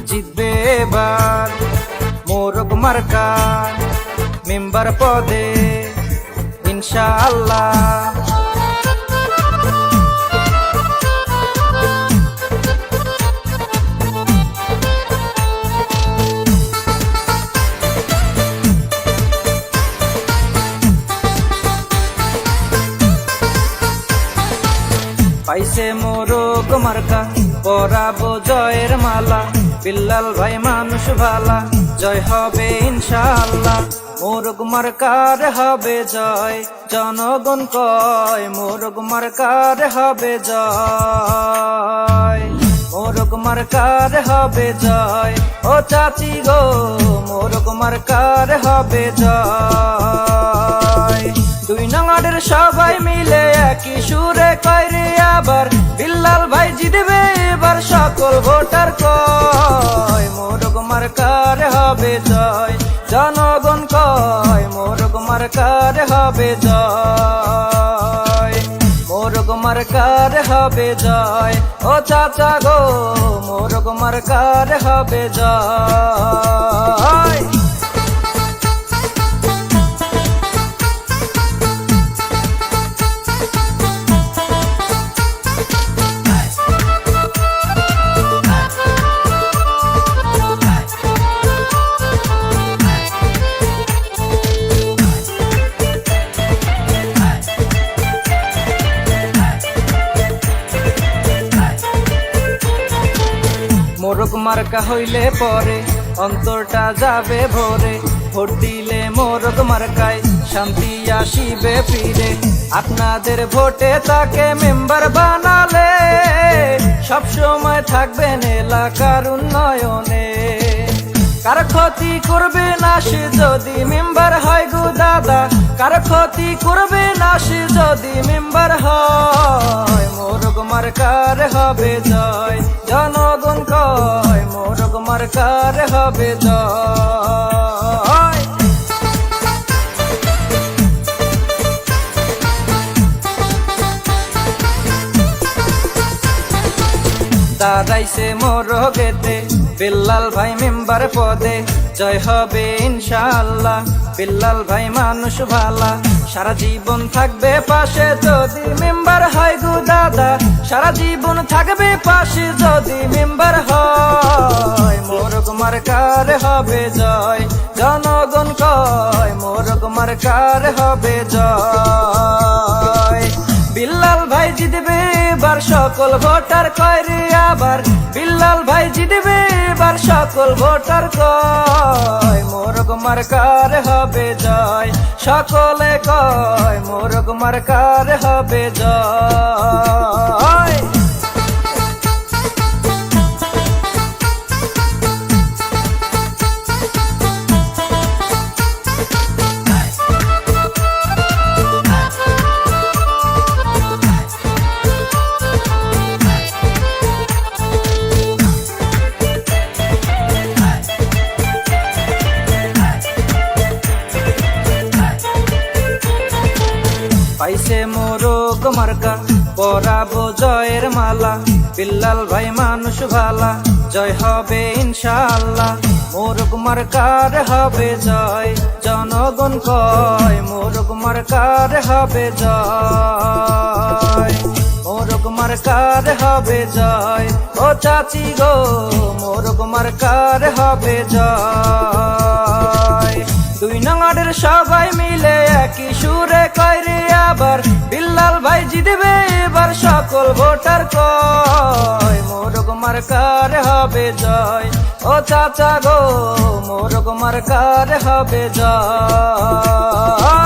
জিতবে এবার মোরগ মার্কা মেম্বার পদে ইনশাআল্লাহ। পাইছে মোরগ মার্কা পরাবো জয়ের মালা, বিল্লাল ভাই মানুষ ভালা, জয় হবে ইনশাআল্লাহ। মোরগ মার্কার হবে জয়, জনগণ কয় মোরগ মার্কার হবে জয়, মোরগ মার্কার হবে জয়। ও চাচি গো মোরগ মার্কার হবে জয়। দুই নঙাড়ের সবাই মিলে একই সুরে কয় রে আবার, বিল্লাল ভাই জিতবে এবার সকল ভোটার কয় মোরগ মার্কার হবে জয়, জনগণ কয় মোরগ মার্কার হবে জয়, মোরগ মার্কার হবে জয়। ও চাচা গো মোরগ মার্কার হবে জয়। মোরগ মার্কা হইলে পরে অন্তরটা যাবে ভরে, ভোট দিলে মোরগ মার্কায় শান্তি আসিবে ফিরে। আপনাদের ভোটে তাকে মেম্বার বানালে সব সময় থাকবেন এলাকার উন্নয়নে। কার ক্ষতি করবে না সে যদি মেম্বার হয় গো দাদা, কার ক্ষতি করবে না সে যদি মেম্বার হয়। মোরগ মার্কার হবে জয়, জনগণ কয় মোরগ মার্কার হবে জয়। দাঁড়াইছে মোরগেতে বিল্লাল ভাই মেম্বার পদে, জয় হবে ইনশাআল্লাহ। বিল্লাল ভাই মানুষ ভালা, সারা জীবন থাকবে পাশে যদি মেম্বার হয় গো দাদা, সারা জীবন থাকবে পাশে যদি মেম্বার হয়। মোরগ মার্কার হবে জয়, জনগণ কয় মোরগ মার্কার হবে জয়। বিল্লাল ভাই জিতবে এবার সকল ভোটার কয় রে আবার, বিল্লাল ভাই জিতবে এবার সকল ভোটার কয় মোরগ মার্কার হবে জয়, সকলে কয় মোরগ মার্কার হবে জয়। পাইছে মোরগ মার্কা পরাবো জয়ের মালা, বিল্লাল ভাই মানুষ ভালা, জয় হবে ইনশাআল্লাহ। মোরগ মার্কার হবে জয়, জনগণ কয় মোরগ মার্কার হবে জয়, মোরগ মার্কার হবে জয়। ও চাচি গো মোরগ মার্কার হবে জয়। দুই নঙাড়ের সবাই মিলে একই সুরে কয় রে আবার, বিল্লাল ভাই জিতবে এবার সকল ভোটার কয় মোরগ মার্কার হবে জয়। ও চাচা গো মোরগ মার্কার হবে জয়।